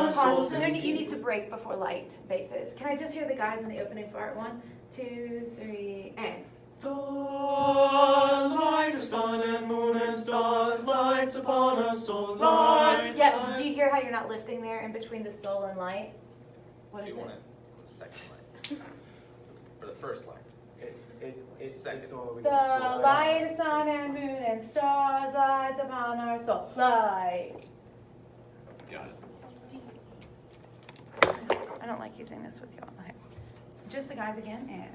our souls. So you need to break before light bases. Can I just hear the guys in the opening part? 1, 2, 3, and. The light of sun and moon and stars lights upon us, so light. Yeah, do you hear how you're not lifting there in between the soul and light? What So is you it? want it on the second line. Or the first line. It's all we The got. light of sun and moon and stars lights upon our soul. Light. Got it. I don't like using this with y'all. Okay. Just the guys again, and.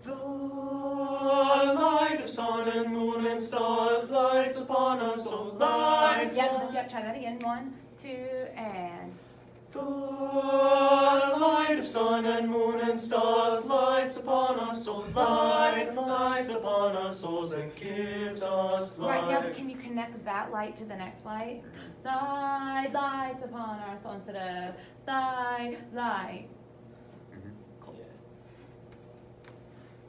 The light of sun and moon and stars lights upon us, so light. Yep, try that again. 1, 2, and. The light of sun and moon and stars lights upon us, so light lights upon our souls and gives us life. Right, now can you connect that light to the next light? Light lights upon our soul instead of light.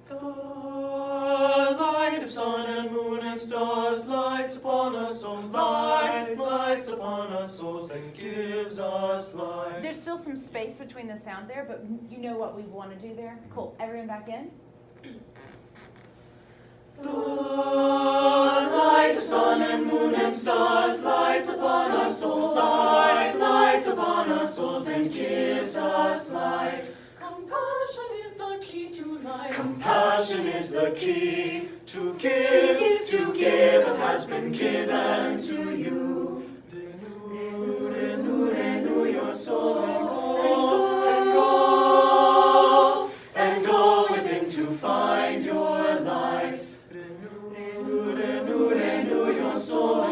The light of sun and moon and stars lights upon us, so light lights upon our souls and gives us life. There's still some space between the sound there, but you know what we want to do there? Cool. Everyone back in? The light of sun and moon and stars lights upon our souls, light lights upon our souls and gives us life. Compassion is the key to life. Compassion is the key to give as has been given to you. Renew your soul and go within to find your light. Renew your soul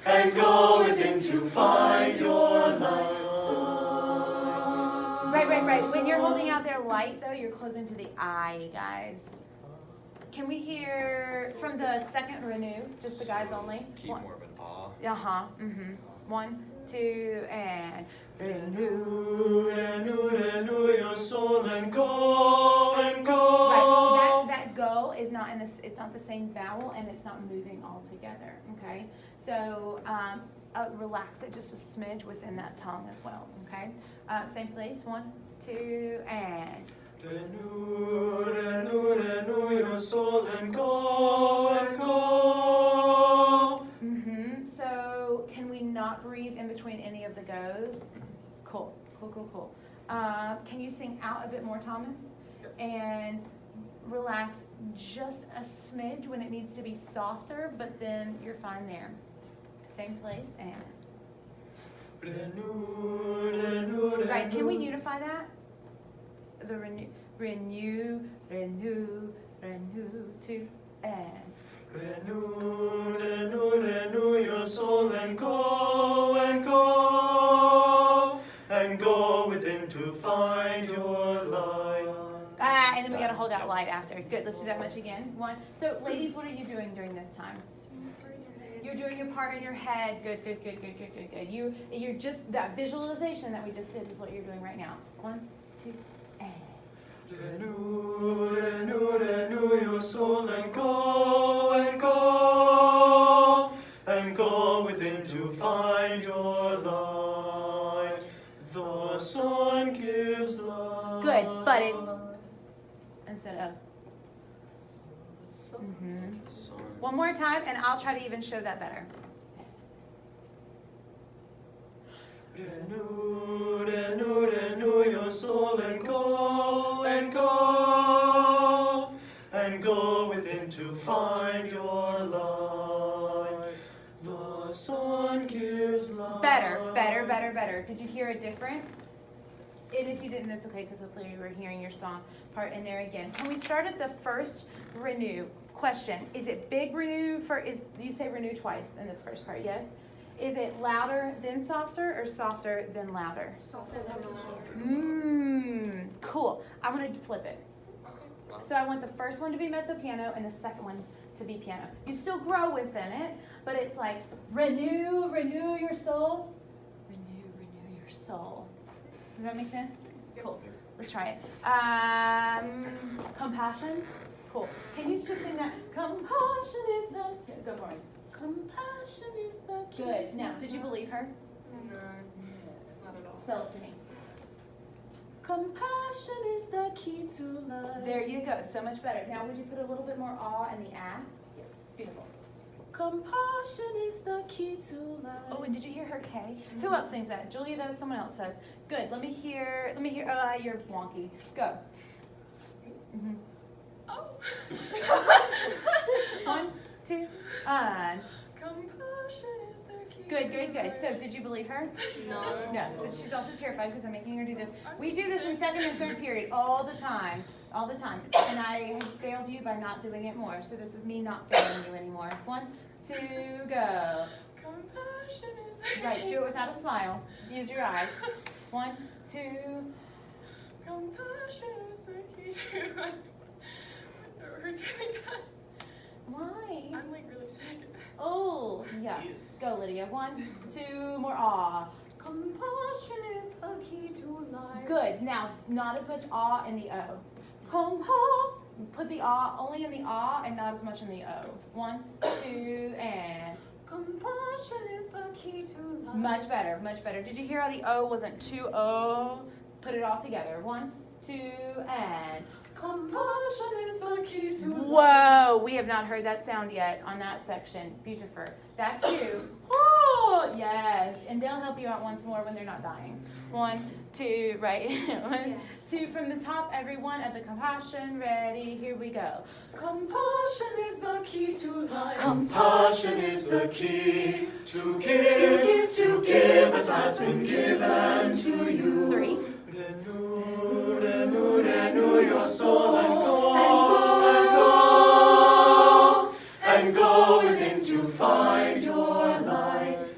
and go within to find your light. Right. When you're holding out their light, though, you're closing to the I, guys. Can we hear from the second renew, just the guys only? Keep more of an ah. 1, 2, and. Renew your soul and go. Right, that go is not it's not the same vowel and it's not moving all together, okay? So relax it just a smidge within that tongue as well, okay? Same place, 1, 2, and. Renew your soul and go. So can we not breathe in between any of the goes? Cool. Can you sing out a bit more, Thomas? Yes. And relax just a smidge when it needs to be softer, but then you're fine there. Same place, and. Right, can we unify that? The renew, to, and. Renew your soul and go within to find your light. And then we gotta hold out light after. Good, let's do that much again. 1. So ladies, what are you doing during this time? You're doing your part in your head. Good. You're just, that visualization that we just did is what you're doing right now. 1, 2, and. Renew your soul and go within to find your light. The sun gives light. Good, but it's instead of. One more time, and I'll try to even show that better. Renew your soul and go within to find your light. The sun gives light. Better. Did you hear a difference? And if you didn't, that's okay, because hopefully you were hearing your song part in there again. Can we start at the first renew? Question, is it big renew do you say renew twice in this first part, yes? Is it louder then softer or softer then louder? Softer. Cool. I want to flip it. So I want the first one to be mezzo piano and the second one to be piano. You still grow within it, but it's like renew your soul. Renew your soul. Does that make sense? Cool. Let's try it. Compassion. Cool. Can you just sing that? Compassion is the. Go for it. Compassion is the key Good. to Now, did you life. believe her? No, not at all. Spell it to me. Compassion is the key to life. There you go. So much better. Now, would you put a little bit more awe in the ah? Yes. Beautiful. Compassion is the key to life. Oh, and did you hear her K? Who else sings that? Julia does. Someone else does. Good. Let me hear. You're wonky. Go. Mm-hmm. Oh. 1, 2, and Compassion is the key. good, to good, good. life. So, did you believe her? No. No, but she's also terrified because I'm making her do this. We do this in second and third period all the time. All the time. And I have failed you by not doing it more. So this is me not failing you anymore. 1, 2, go. Compassion is the Right, key. do it without a smile. Use your eyes. 1, 2. Compassion is the key to life. It hurts really bad. Why? I'm like really sick. Oh, yeah. Go, Lydia. 1, 2, more awe. Compassion is the key to life. Good. Now, not as much awe in the O. Home, home. Put the awe only in the ah and not as much in the O. 1, 2, and Compassion is the key to life. much better, much better. Did you hear how the O wasn't too O? Put it all together. 1, 2, and Compassion is the key to life. whoa! We have not heard that sound yet on that section. Beautiful. That's you. Oh, yes. And they'll help you out once more when they're not dying. 1, 2, right? 1, 2 from the top, everyone at the compassion. Ready? Here we go. Compassion is the key to life. Compassion is the key to give as has been given to you. 3. Renew your soul and go within to find your light.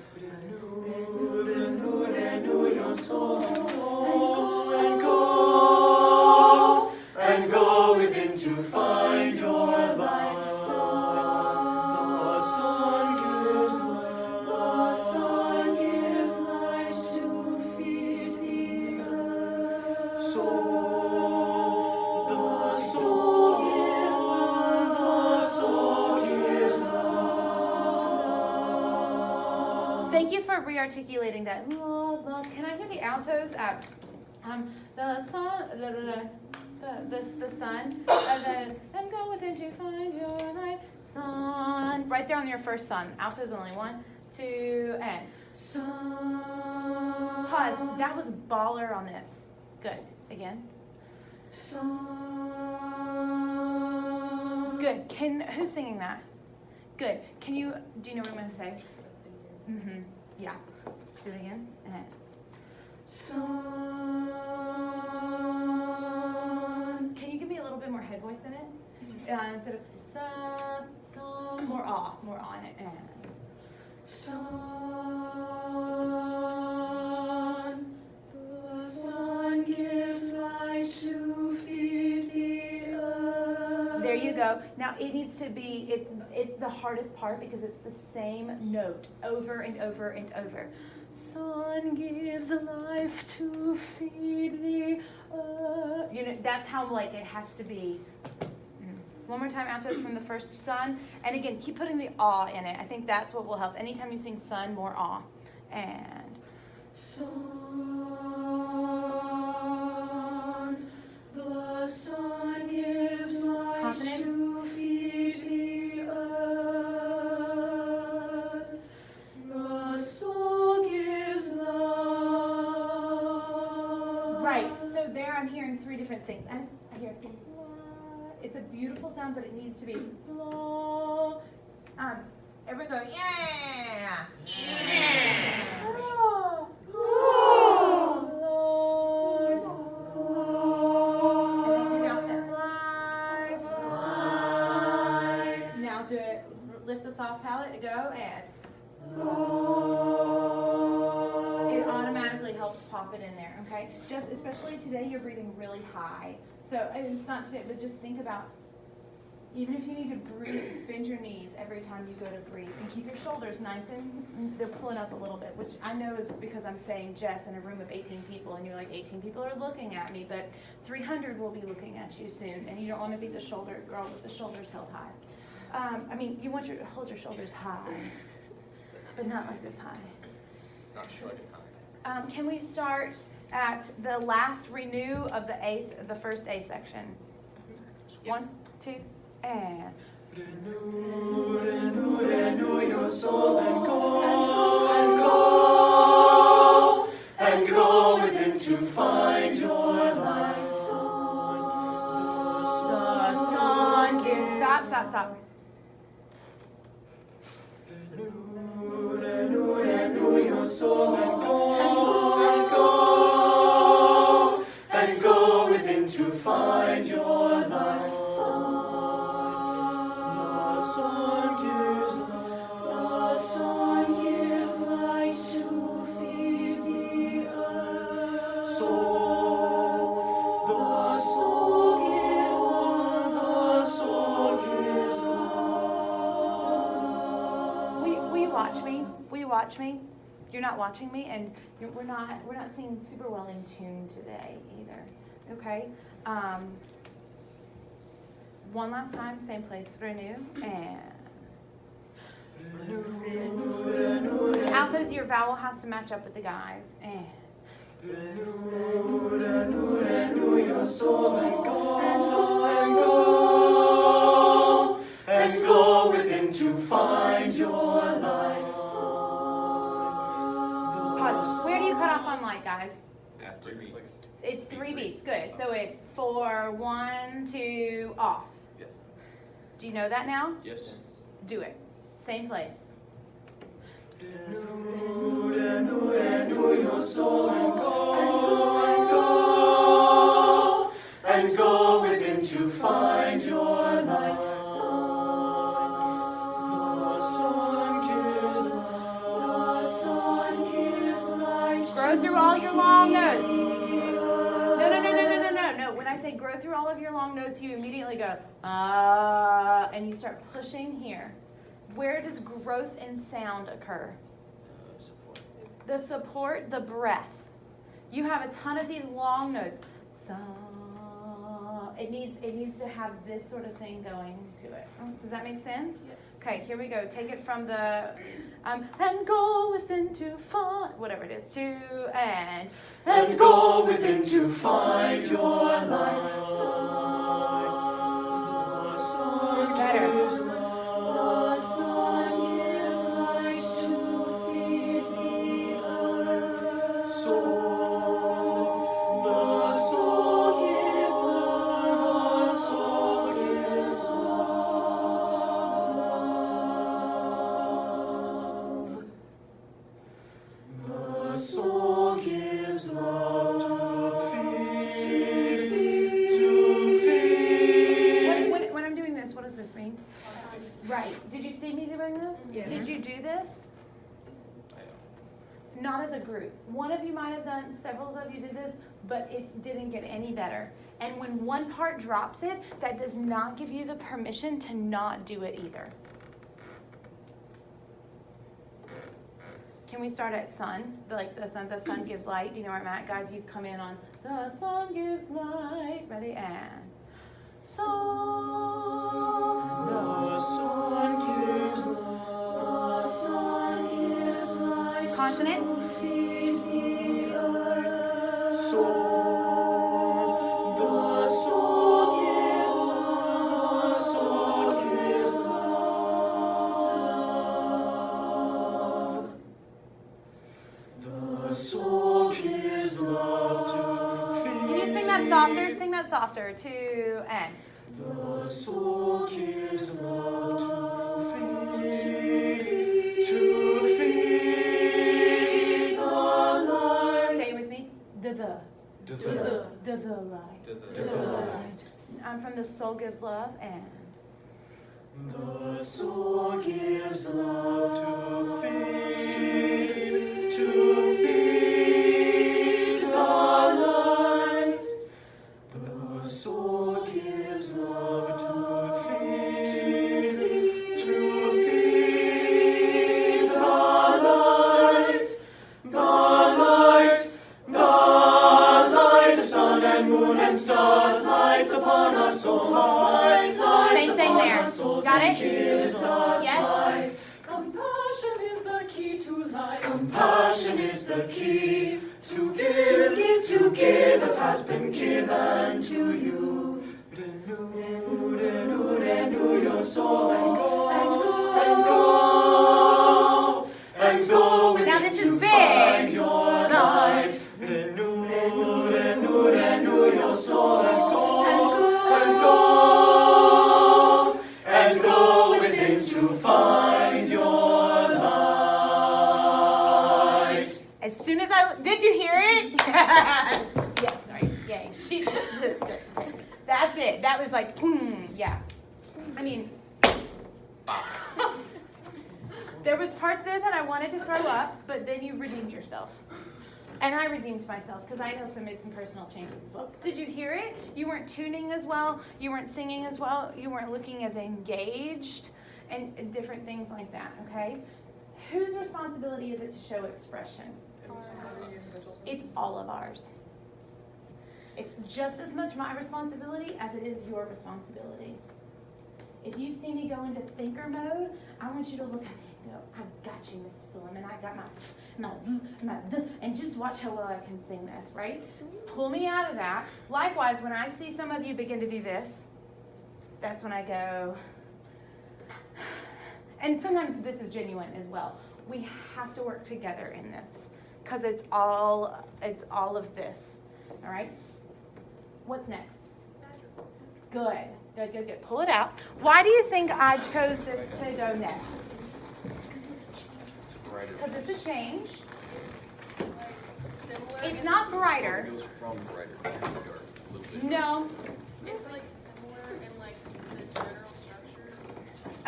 Renew your soul and go within to find your light. The sun gives light to feed the earth. The soul gives love. Thank you for re-articulating that. Can I do the altos? The sun, the sun, and then and go within to find your light. Sun. Right there on your first sun. Altos only. 1, 2, and Sun. pause. That was baller on this. Good. Again. Sun. Good. Who's singing that? Good. Do you know what I'm going to say? Mm-hmm. Yeah. Do it again. And Sun. can you give me a little bit more head voice in it? Instead of sun, more awe in it. And Sun. The sun gives light to feed the earth. there you go. Now it needs to be, it's the hardest part because it's the same note over and over and over. Sun gives life to feed the earth. That's how it has to be. One more time, altos from the first sun. And again, keep putting the awe in it. I think that's what will help. Anytime you sing sun, more awe. And Sun. The sun gives light Consonant. to feed the earth. The soul gives love. right. So there I'm hearing 3 different things. And I hear it's a beautiful sound, but it needs to be everyone go, yeah. Yeah. And then do the opposite. Life. Now do it. Lift the soft palate. Go and it automatically helps pop it in there. Okay. Just especially today, you're breathing really high. So and it's not today, but just think about. Even if you need to breathe, bend your knees every time you go to breathe and keep your shoulders nice and they're pulling up a little bit, which I know is because I'm saying Jess in a room of 18 people and you're like 18 people are looking at me, but 300 will be looking at you soon and you don't want to be the shoulder girl with the shoulders held high. You want to hold your shoulders high. but not like this high. Not shrugging high. Can we start at the last renew of the first A section? 1, 2, and. Renew, renew, renew your soul and go, and go within to find your light. The sun gives. Stop. Renew, renew, renew your soul and go within to find your light. The sun gives light to feed the earth. The soul gives love. Will you watch me? You're not watching me, and we're not singing super well in tune today either. Okay. One last time, same place. Renew and. Altos, your vowel has to match up with the guys. And. Renew your soul and go within to find your light. Pause. Where do you cut off on light, guys? After beats. It's 3 beats. Good. So it's 4, 1, 2, off. Yes. Do you know that now? Yes. Do it. Same place. Renew your soul and go within to find your light. The sun gives light. Grow through all your long notes. No. When I say grow through all of your long notes, you immediately go, and you start pushing here. Where does growth in sound occur? The support, the breath. You have a ton of these long notes. It needs to have this sort of thing going to it. Does that make sense? Yes. Okay, here we go. Take it from the and go within to find whatever it is. And go within to find your light. The sun gives light to feed the earth. The soul gives love. The soul gives love to feed. When I'm doing this, what does this mean? Right. Did you see me doing this? Yes. Did you do this? Not as a group. One of you might have done, several of you did this, but it didn't get any better. And when one part drops it, that does not give you the permission to not do it either. Can we start at sun? The sun gives light. Do you know where I'm at? Guys, you come in on the sun gives light. Ready? And sun. The sun gives love. The sun gives light. Consonants? To feed the earth. The soul gives love. The soul gives love. The soul gives love to feed. Can you sing that softer? Sing that softer. 2 and. The soul gives love to feed the light. Say it with me. The light. I'm from the soul gives love and. The soul gives love to feed the light. The soul gives love to feed the light. The light of sun and moon and stars lights upon us, so light. Same thing there. Got it? Gives us Yes. life. Compassion is Compassion is the key. To give as has been given to you. Renew your soul and go Now within this is to big. find your light. Renew your soul and go within to find your light. As soon as did you hear it? Yeah, sorry. Yay. That's it. That was like, yeah. I mean, there was parts there that I wanted to throw up, but then you redeemed yourself. And I redeemed myself because I also made some personal changes as well. Did you hear it? You weren't tuning as well. You weren't singing as well. You weren't looking as engaged and different things like that, okay? Whose responsibility is it to show expression? It's all of ours. It's just as much my responsibility as it is your responsibility. If you see me go into thinker mode, I want you to look at me and go, I got you, Miss Philliman. I got my, and just watch how well I can sing this, right? Pull me out of that. Likewise, when I see some of you begin to do this, that's when I go, and sometimes this is genuine as well. We have to work together in this because it's all of this, all right? What's next? Good. Pull it out. Why do you think I chose this to go next? Because it's a change. Similar. It's not brighter. It goes from brighter to dark. A little bit. No. It's like similar in like the general structure.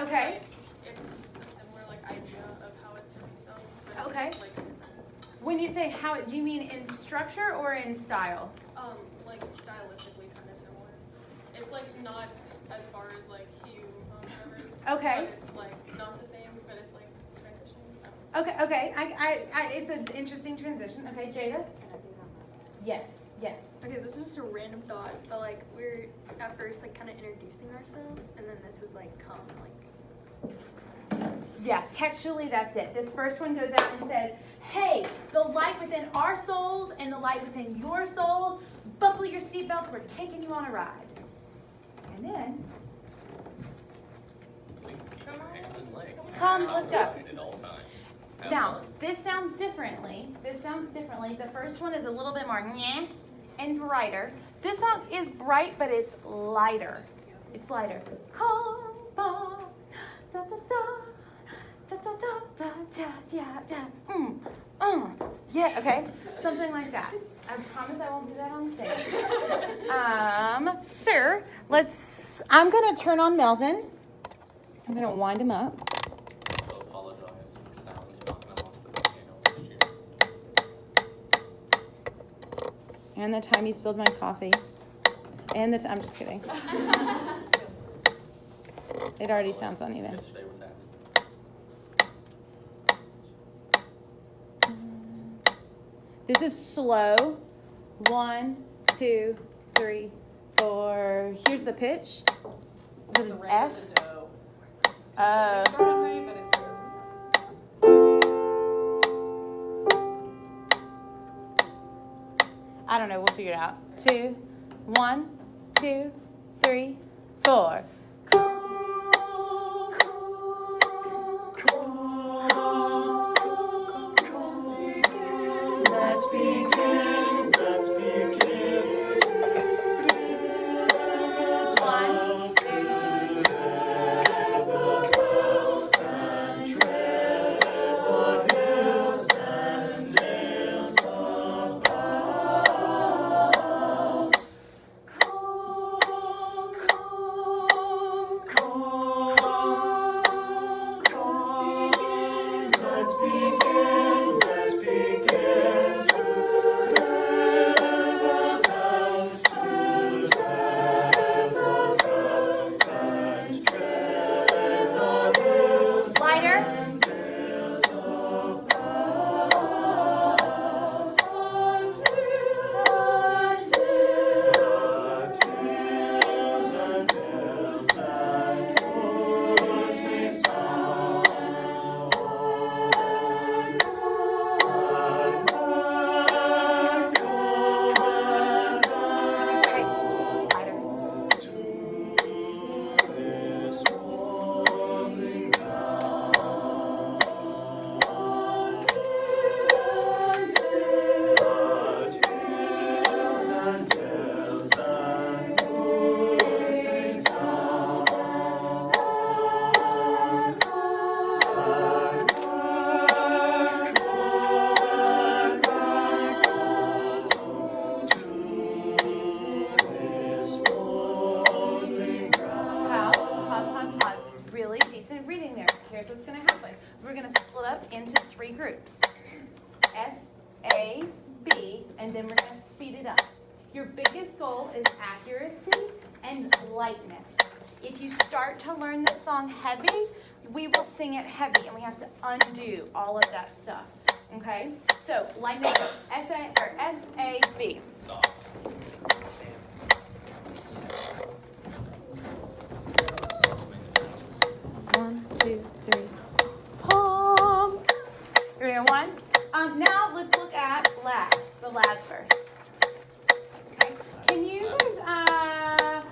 Okay. Like, it's a similar like idea of how it's to be sung. But Okay. It's, like different. When you say how, do you mean in structure or in style? Like stylistically kind of similar. It's like not as far as like hue, whatever. Okay. But it's like not the same, but it's like transitioning. Okay. It's an interesting transition. Okay, Jada? Yes. Okay, this is just a random thought, but like we're at first like kind of introducing ourselves, and then this is like Yeah, textually that's it. This first one goes out and says, hey, the light within our souls and the light within your souls, buckle your seatbelts, we're taking you on a ride. And then, Please keep your hands and legs. Come, let's go. Outside at all times. Have now, fun. this sounds differently. The first one is a little bit more nyeh and brighter. This song is bright, but it's lighter. It's lighter. Come on, da da da. Da, da, da, da, da, da, da. Yeah, okay, something like that. I promise I won't do that on stage. Sir, I'm gonna turn on Melvin. I'm gonna wind him up. So apologize for sound not going off the piano this year. And the time he spilled my coffee. And I'm just kidding. It already sounds uneven. Yesterday was happening. This is slow. 1, 2, 3, 4. Here's the pitch. Is it an F? It started right, but it's I don't know. We'll figure it out. 2, 1, 2, 3, 4. Let's begin. One, lighter. three groups. S, A, B, and then we're going to speed it up. Your biggest goal is accuracy and lightness. If you start to learn the song heavy, we will sing it heavy, and we have to undo all of that stuff. Okay? So, lightness, S-A-B. Soft. 1, 2, 3. Tom. You're doing one. Now let's look at lads. The lads first. Okay. Can you guys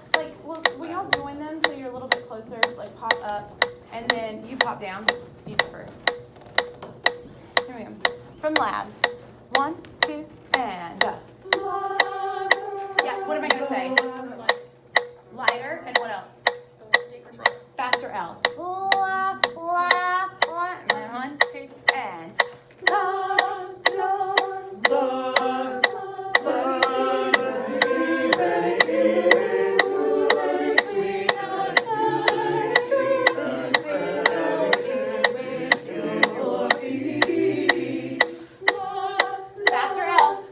will y'all join them so you're a little bit closer? Like pop up, and then you pop down. You prefer. Here we go. From lads. 1, 2, and. Yeah. What am I gonna say? Lighter and what else? Faster L. La, la, la. 1, 2, and. Faster L.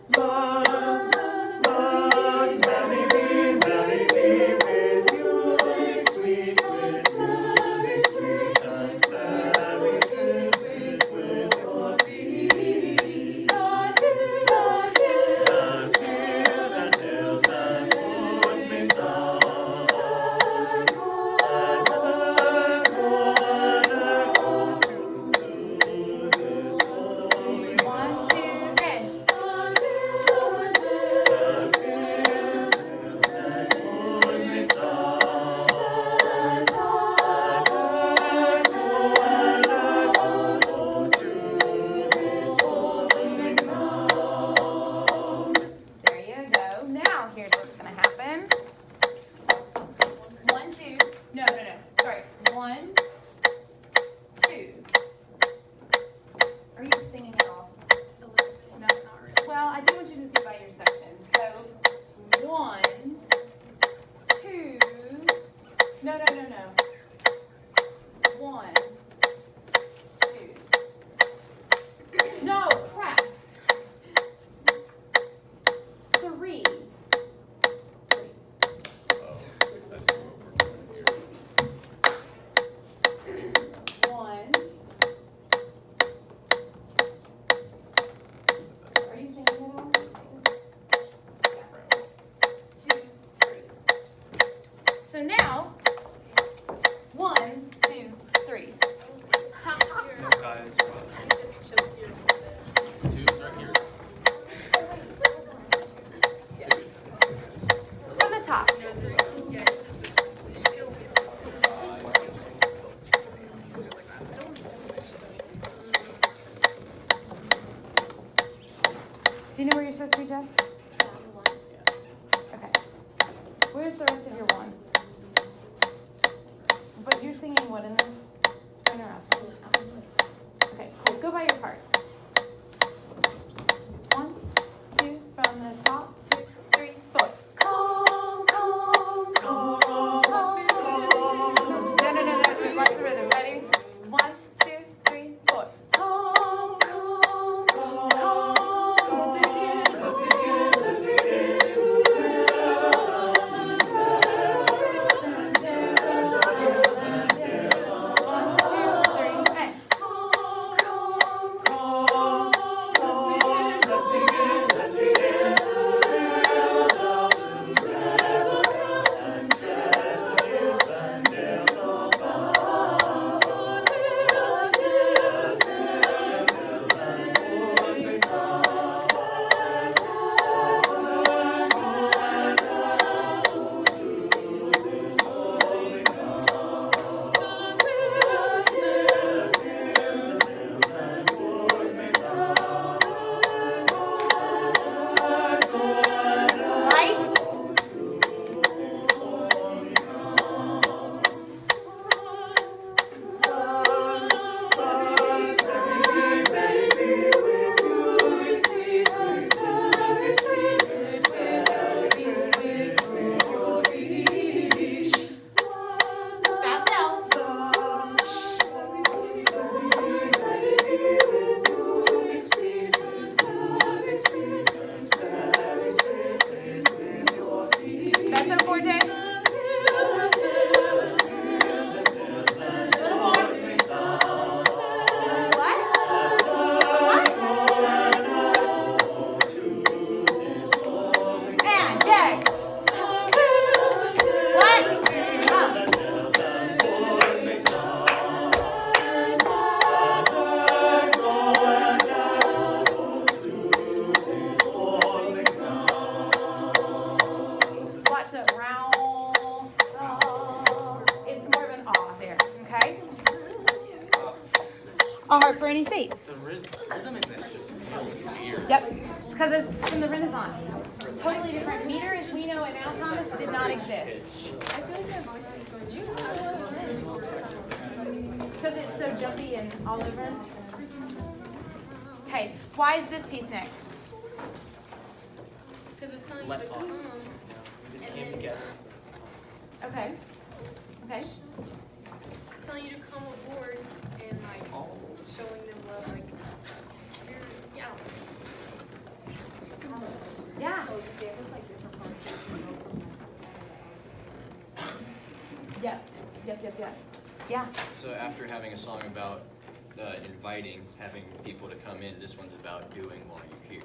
So now, 1s, 2s, 3s. No, guys. Two's right here. From the top. Do you know where you're supposed to be, Jess? Okay. Where's the rest of your ones? But you're singing what in this? Spring around. Okay, cool. Go by your part. 1, 2, from the top. 2, 3, 4. Calm, calm, calm, calm. No. Watch the rhythm. Ready? 1, 2, 3, 4. Calm, calm, calm. Rhythm in this just feels weird. Yep, it's because it's from the Renaissance. Totally different. Meter, as we know it now, Thomas, did not exist. I feel like my voice is going. Do you have Because it's so jumpy and all over us. Okay, why is this piece next? Because it's telling you Let to come. us. We just And came then- together. Okay. Okay. It's telling you to come aboard and like showing them love, like you're, yeah. Yeah. So you gave us like different parts so you can go from Yep. Yeah. So after having a song about inviting, having people to come in, this one's about doing while you're here.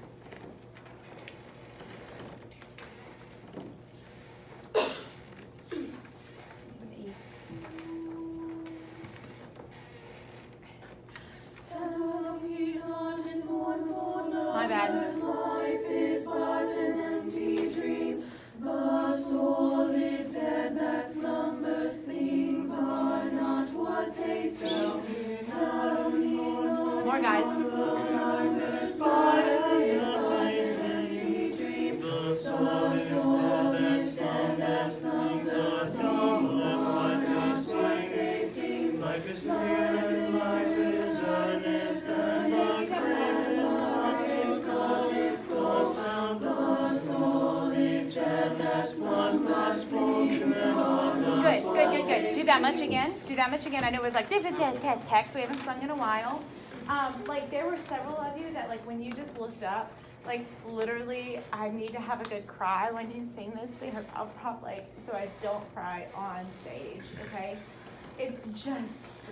My bad. Life is but an empty dream. The soul is dead that slumbers. Things are not what they seem. Tell me not. More guys. Life is but an empty dream. The soul is dead that slumbers. Things are not what they seem. Life is near and life is earnest, and the grave is not its God, its cause now. The soul is dead that Was not spoken on the Good. Do that much again. I know it was like text. We haven't sung in a while. Like there were several of you that like when you just looked up, like literally, I need to have a good cry when you sing this because I'll probably so I don't cry on stage. Okay, it's just.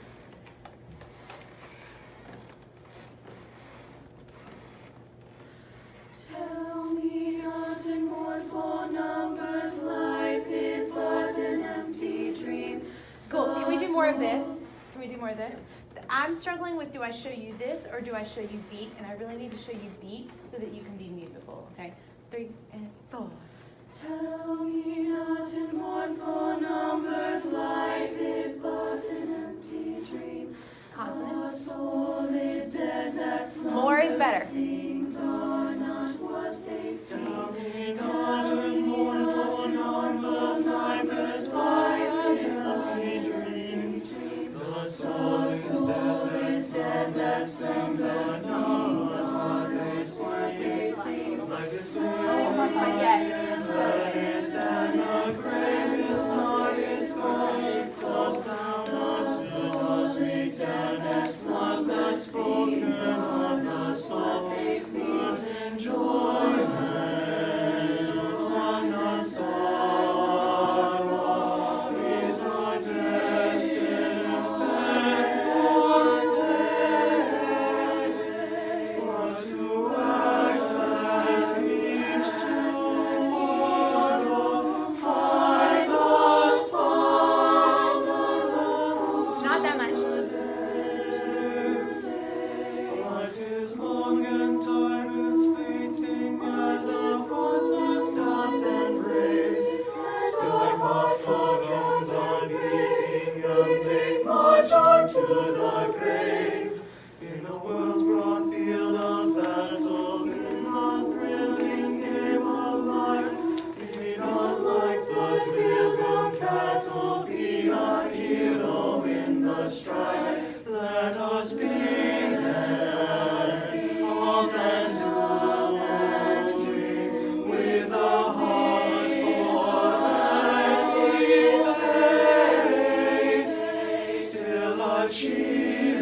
Tell me not in mournful numbers, life is but an empty dream. Cool. Can we do more of this? I'm struggling with do I show you this or do I show you beat? And I really need to show you beat so that you can be musical. Okay? 3 and 4. Tell me not in mournful numbers, life is but an empty dream. The Consonants. soul is dead that slumbers. More is better. Things are not what they seem. Not in mournful numbers, life is but an empty dream. The soul is dead that things are not what they seem. Life is near Oh my God, yes. earnest, and the grave is not its God, its cause now. Not to us we stand, that was not spoken of the soul. Good enjoyment on the sorrow is our destined one day. But to act and teach tomorrow, find us found alone. Not that much. Light is long and time is fleeting, as our hearts are stopped and brave. Still like our forearms are beating, and they march on to the grave. In the world's broad field of battle, in the thrilling game of life, be not like the driven cattle, be a hero in the strife. Let us be all and doing, with a heart for any fate, still achieve.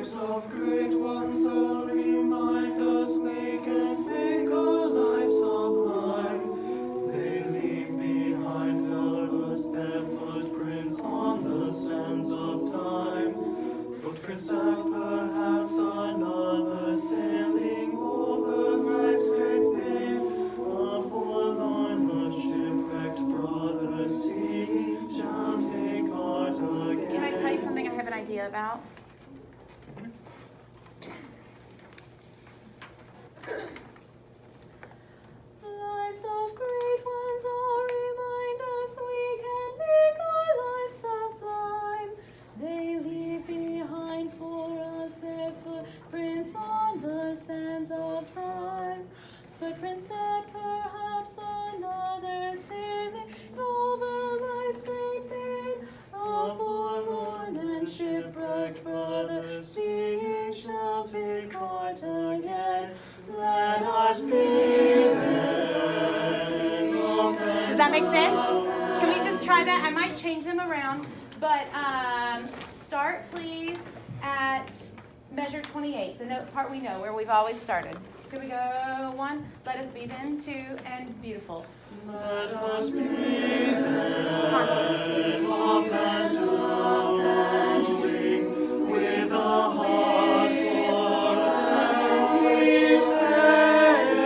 lives of great ones all remind us, make and make our lives sublime. They leave behind for us their footprints on the sands of time. Footprints that perhaps another sailing over life's great main, a forlorn, a shipwrecked brother seeing shall take heart again. Can I tell you something I have an idea about? Lives of great ones all remind us we can make our lives sublime. They leave behind for us their footprints on the sands of time. Footprints that perhaps another sailing over life's great main, a forlorn and shipwrecked brother seeing shall take heart again. Let us be there. Does that make sense? Can we just try that? I might change them around, but start please at measure 28, the note part we know, where we've always started. Here we go. 1, let us be then. 2, and beautiful. Let us be there. Up and down and drink with a heart full and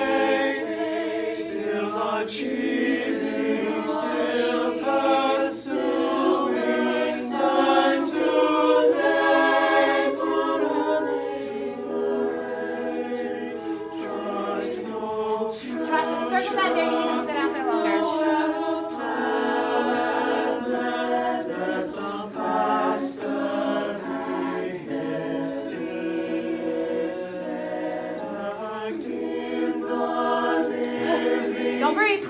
faith, still achieving, still pursuing, and too late, trust no Circle that there. You need to sit out there longer. Don't breathe.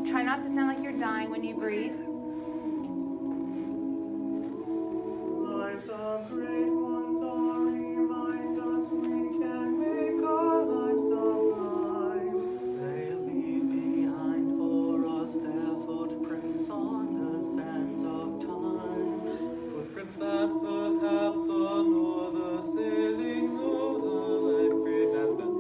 Try not to sound like you're dying when you breathe. Lives of great ones all remind us we can make our lives sublime. They leave behind for us their footprints on the sands of time. Footprints that perhaps another sailing over life great has been.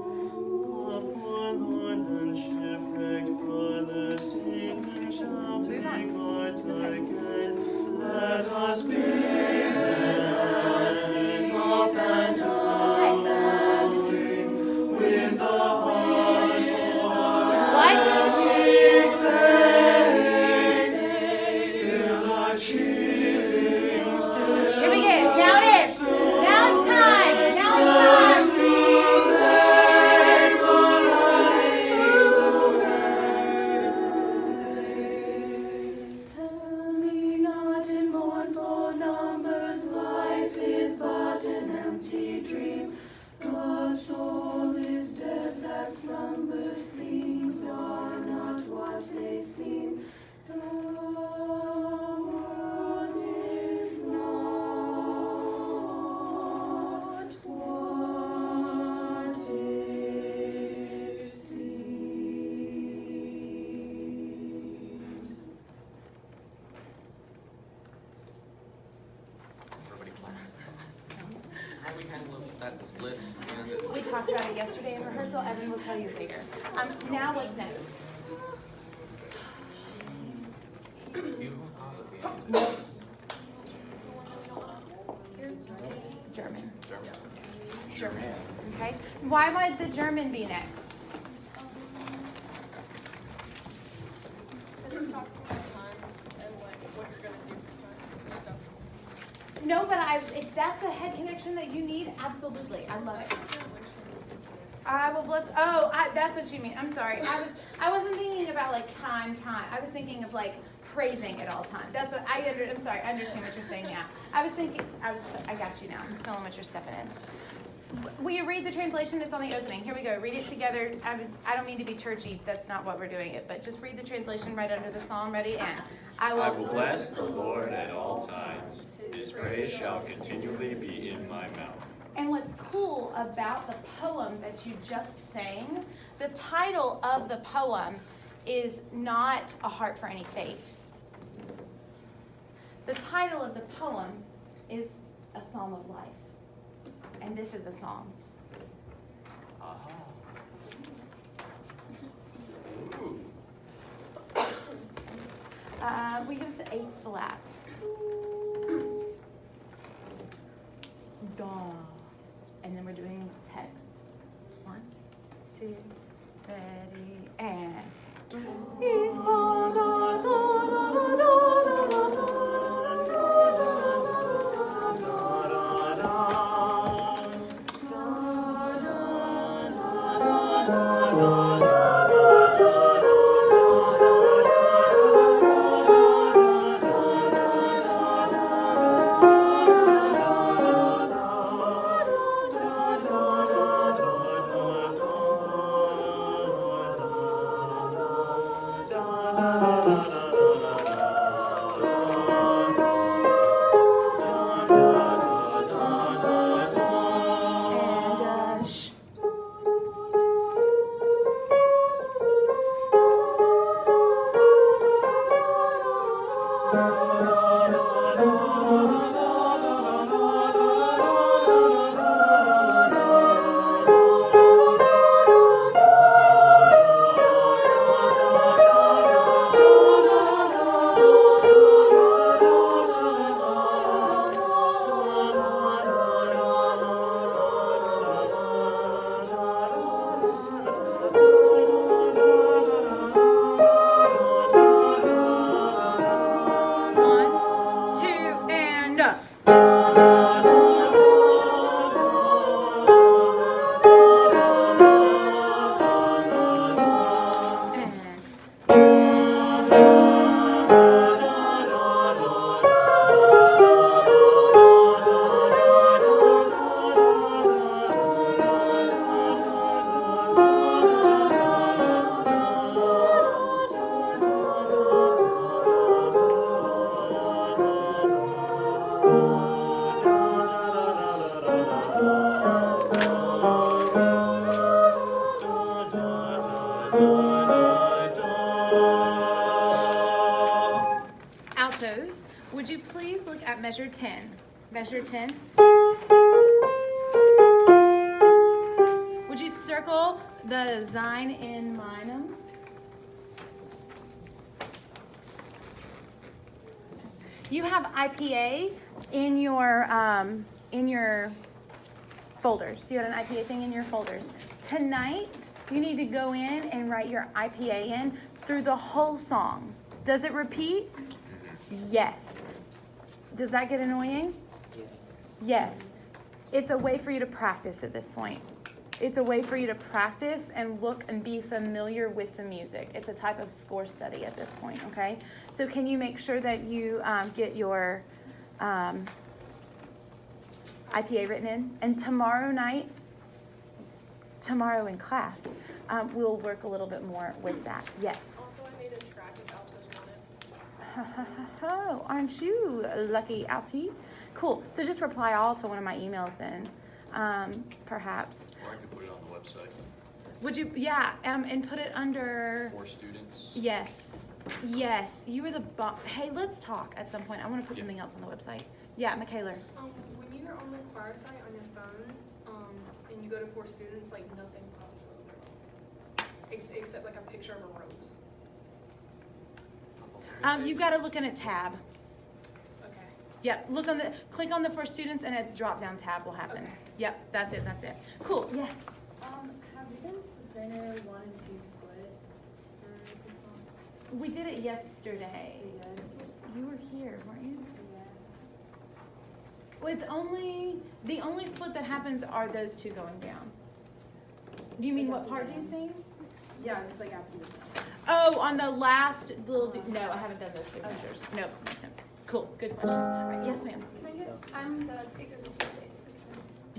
A forlorn and shipwrecked brother seeing shall take heart again. Let us be there, up and down, with a heart full and faith, still achieving, still. Here we go. Now it is. Now it's time. Now it's time. Tell me not in mournful numbers, life is but an empty dream. The soul is dead that slumbers, things are not what they seem. The world is not what it seems. Everybody clap. How do we handle that split? We talked about it yesterday in rehearsal. Evan will tell you later. Now what's next? German. German. Okay. Why might the German be next? Because it's talking about time and like what you're gonna do for time and stuff. No, but if that's the head connection that you need, absolutely. I love it. I will bless. Oh, that's what you mean. I'm sorry. I wasn't thinking about like time. I was thinking of like praising at all times. That's what I'm sorry. I understand what you're saying now. I got you now. I'm smelling what you're stepping in. Will you read the translation? It's on the opening. Here we go. Read it together. I don't mean to be churchy. That's not what we're doing it. But just read the translation right under the psalm. Ready? And I will bless the Lord at all times. His praise shall continually be in my mouth. And what's cool about the poem that you just sang, the title of the poem is not A Heart for Any Fate. The title of the poem is A Psalm of Life. And this is a song. We use the A flat. Da. And then we're doing text. 1, 2, ready, and. Altos, would you please look at measure 10? Measure 10. Would you circle the Sein in Meinem? You have IPA in your folders. You had an IPA thing in your folders. Tonight, you need to go in and write your IPA in through the whole song. Does it repeat? Yes. Does that get annoying? Yes. It's a way for you to practice at this point. It's a way for you to practice and look and be familiar with the music. It's a type of score study at this point, okay? So can you make sure that you get your IPA written in? And tomorrow night, tomorrow in class, we'll work a little bit more with that. Yes. Also, I made a track of altos on it. Oh, aren't you lucky, Altie? Cool. So just reply all to one of my emails then, perhaps. Or I could put it on the website. Would you? Yeah, and put it under. For students. Yes. Yes. You were the boss. Hey, let's talk at some point. I want to put something else on the website. Yeah, Michaela. When you're on the choir site on your phone, and you go to For Students, like nothing pops up. Except like a picture of a rose. You've got to look in a tab. Okay. Yep. Click on the For Students, and a drop-down tab will happen. Okay. Yep. That's it. That's it. Cool. Yes. Have we done Savannah 1 and 2 split for this song? We did it yesterday. We did? You were here, weren't you? Yeah. Well, it's the only split that happens are those two going down. Do you mean what part do you sing? Yeah, just like after the Oh, on the last little. No, I haven't done those three measures. Nope. Cool. Good question. All right. Yes, ma'am. Can I get? I'm the taker of the Tuesdays.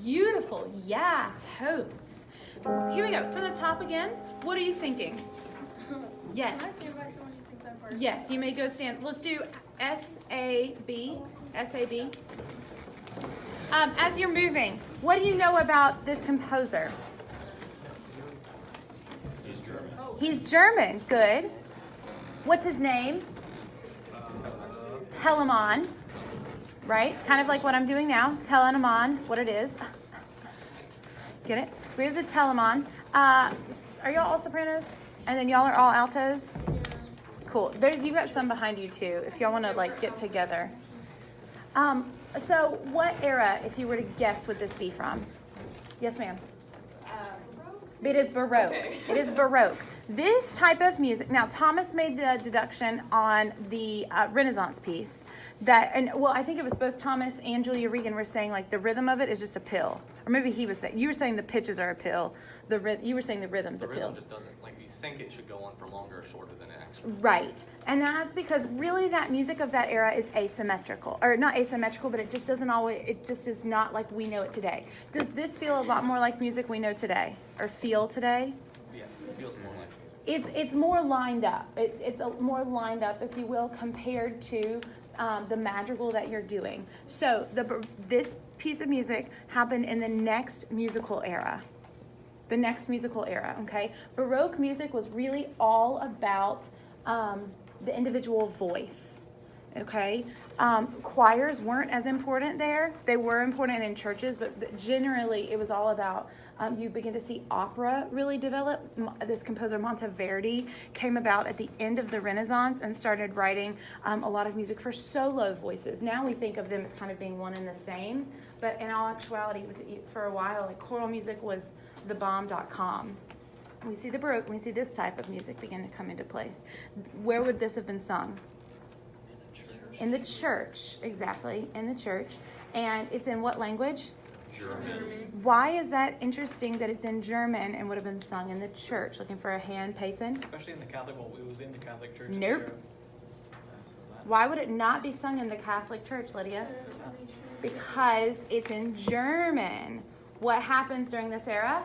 Beautiful. Yeah, totes. Here we go. For the top again, what are you thinking? Yes. Can I stand by someone who sings that part? Yes, you may go stand. Let's do S-A-B. S-A-B. As you're moving, what do you know about this composer? He's German. He's German. Good. What's his name? Telemann. Right? Kind of like what I'm doing now. Telemann, what it is. Get it? We have the Telemann. Are y'all all sopranos? And then y'all are all altos? Cool. There, you got some behind you too, if y'all want to like get together. So what era, if you were to guess, would this be from? Yes, ma'am. It is Baroque. Okay. It is Baroque. This type of music. Now, Thomas made the deduction on the Renaissance piece that, and well, I think it was both Thomas and Julia Regan were saying like the rhythm of it is just a pill, or maybe he was saying, you were saying the pitches are a pill. You were saying the rhythm's The a pill. rhythm just doesn't, like, you think it should go on for longer or shorter than it actually. Right. And that's because really that music of that era is asymmetrical. Or not asymmetrical, but it just doesn't always, it just is not like we know it today. Does this feel a lot more like music we know today? Or feel today? Yes, it feels more like music. It's more lined up. It's more lined up, if you will, compared to the madrigal that you're doing. So this piece of music happened in the next musical era. The next musical era, okay? Baroque music was really all about the individual voice, okay? Choirs weren't as important there. They were important in churches, but generally it was all about, you begin to see opera really develop. This composer Monteverdi came about at the end of the Renaissance and started writing a lot of music for solo voices. Now we think of them as kind of being one and the same, but in all actuality, it was for a while, like choral music was thebomb.com. We see the Baroque, we see this type of music begin to come into place. Where would this have been sung? In the church, exactly, in the church. And it's in what language? German. Why is that interesting that it's in German and would have been sung in the church? Looking for a hand, Payson? Especially in the Catholic, well, it was in the Catholic Church. Nope. Why would it not be sung in the Catholic Church, Lydia? Because it's in German. What happens during this era?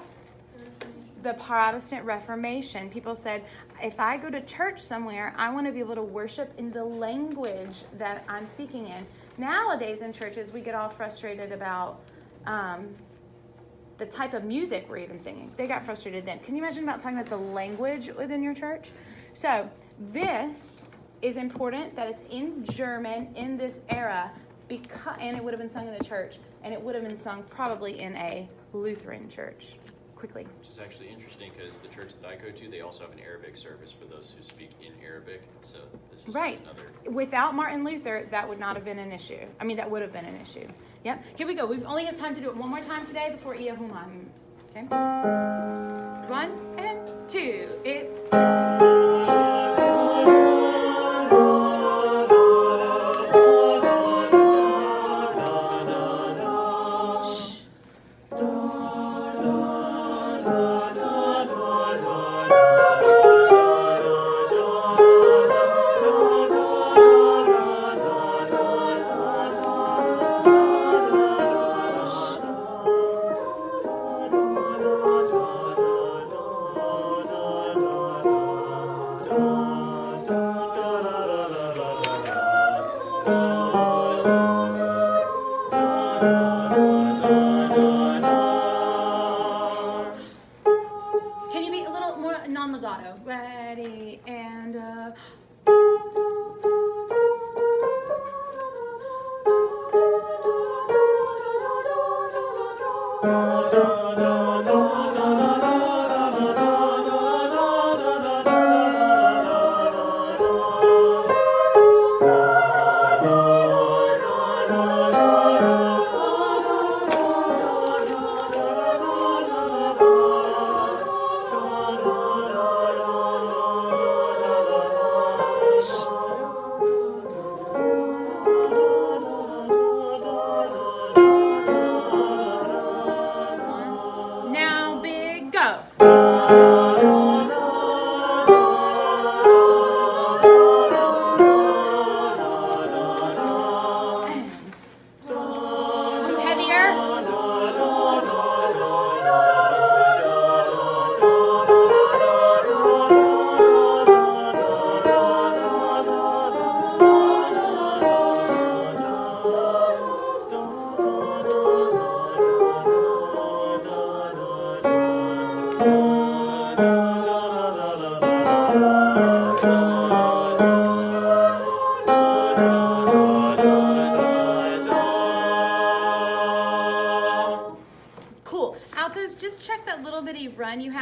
The Protestant Reformation. People said, if I go to church somewhere, I want to be able to worship in the language that I'm speaking in. Nowadays in churches, we get all frustrated about the type of music we're even singing. They got frustrated then. Can you imagine about talking about the language within your church? So this is important that it's in German in this era, and it would have been sung in the church, and it would have been sung probably in a Lutheran church. Quickly. Which is actually interesting because the church that I go to, they also have an Arabic service for those who speak in Arabic. So this is Right. just another. Without Martin Luther, that would not have been an issue. I mean, that would have been an issue. Yep. Here we go. We only have time to do it one more time today before Iahuman. Okay. 1 and 2. It's.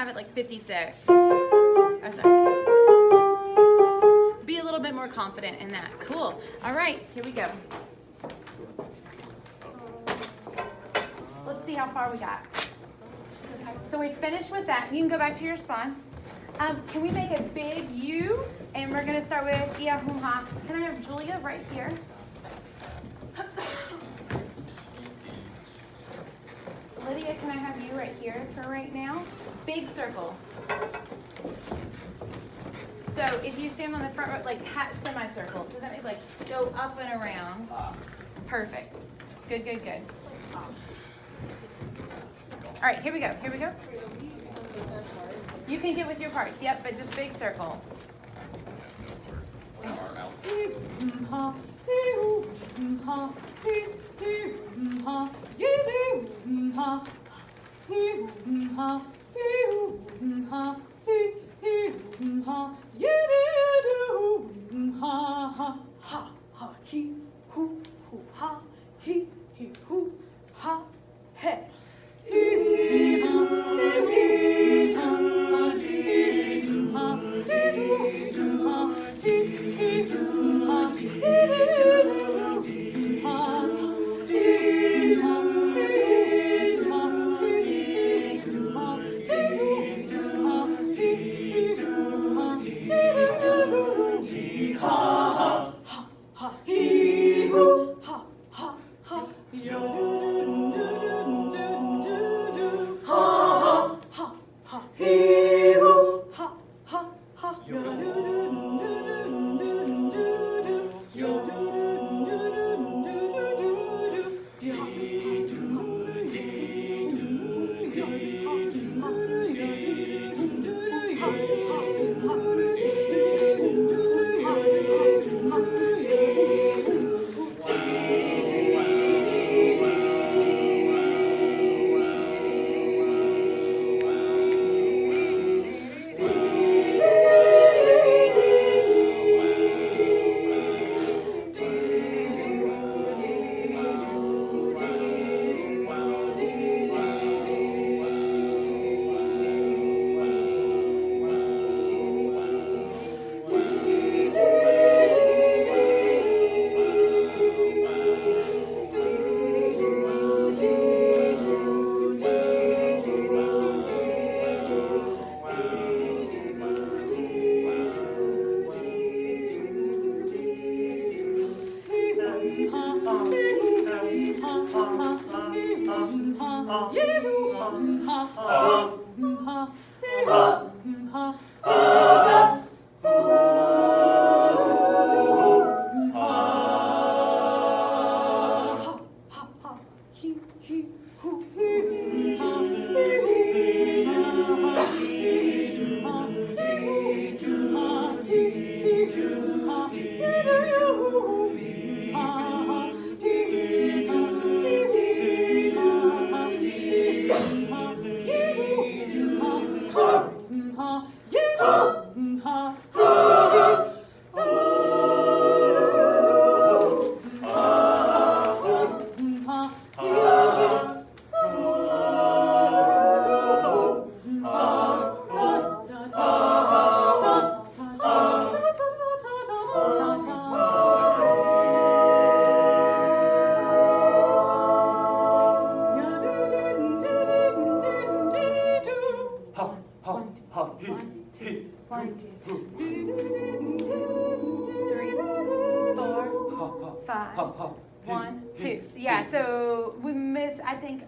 have it like 56. Oh, sorry. Be a little bit more confident in that. Cool. All right, here we go. Let's see how far we got. So we finished with that. You can go back to your response. Can we make a big U? And we're going to start with Ia Hum Ha. Can I have Julia right here? Lydia, can I have you right here for right now? Big circle. So if you stand on the front row, like semicircle, does that make like go up and around? Perfect. Good, good, good. All right, here we go. Here we go. You can get with your parts. Yep, but just big circle.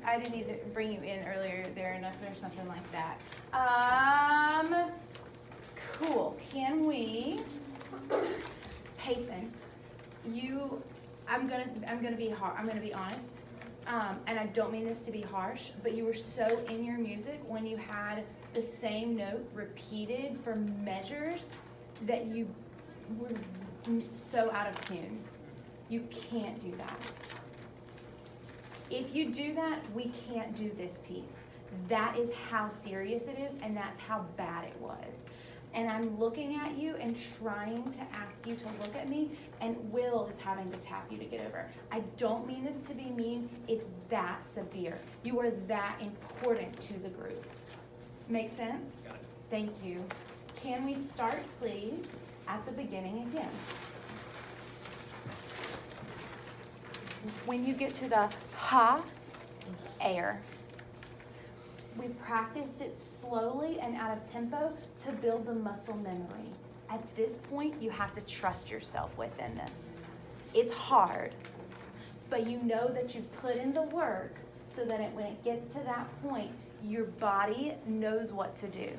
I didn't need to bring you in earlier there enough or something like that. Cool. Can we, Payson, I'm gonna be honest, and I don't mean this to be harsh, but you were so in your music when you had the same note repeated for measures that you were so out of tune. You can't do that. If you do that, we can't do this piece. That is how serious it is, and that's how bad it was. And I'm looking at you and trying to ask you to look at me, and Will is having to tap you to get over. I don't mean this to be mean, it's that severe. You are that important to the group. Make sense? Got it. Thank you. Can we start, please, at the beginning again? When you get to the ha, air. We practiced it slowly and out of tempo to build the muscle memory. At this point, you have to trust yourself within this. It's hard, but you know that you've put in the work so that when it gets to that point, your body knows what to do.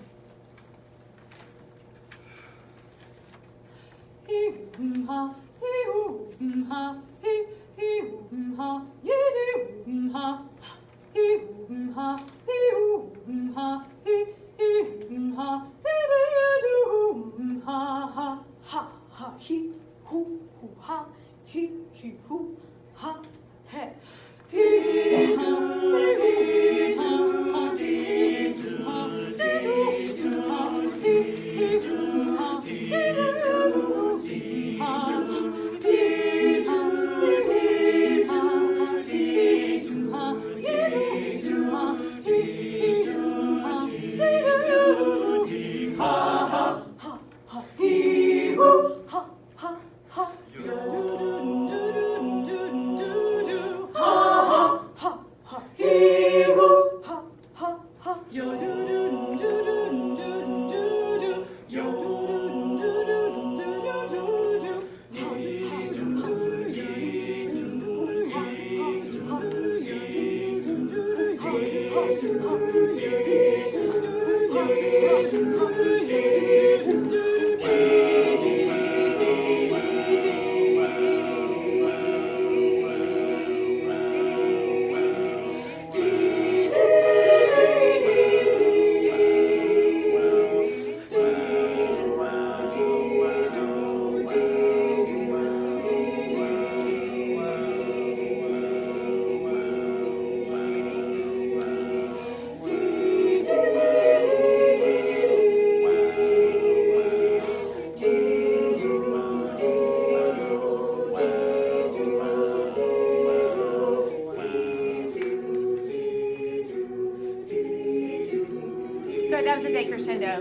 So that was a decrescendo.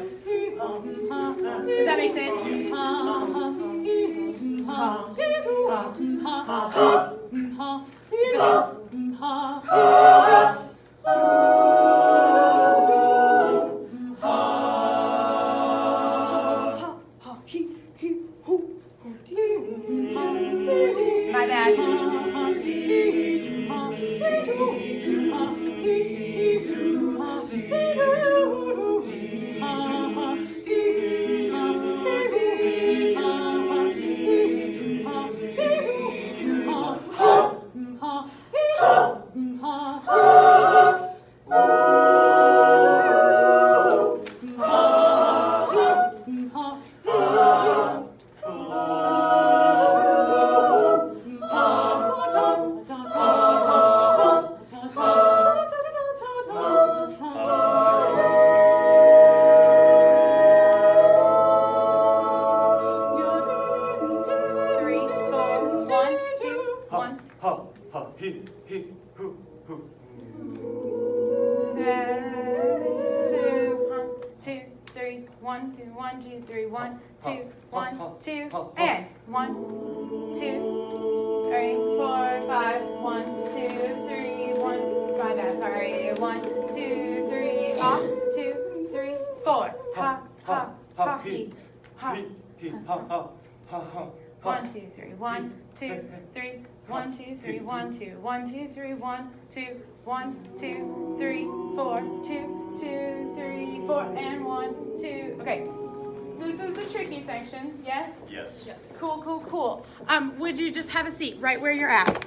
Does that make sense? My bad. One, two, three, one, two, and 1, 2, 3, 4, 5, 1, 2, 3, 1. My bad, sorry. 1, 2, 3, ha, 2, 3, 4. Ha, ha, ha, he, ha. 1, 2, 3, 1, 2, 3, 1, 2, 3, 1, 2, 1, 2, 3, 1, 2, 1, 2, 3, 4, 2, 2, 3, 4, and 1, 2. Okay. This is the tricky section, yes? Yes. Cool, cool, cool. Would you just have a seat right where you're at?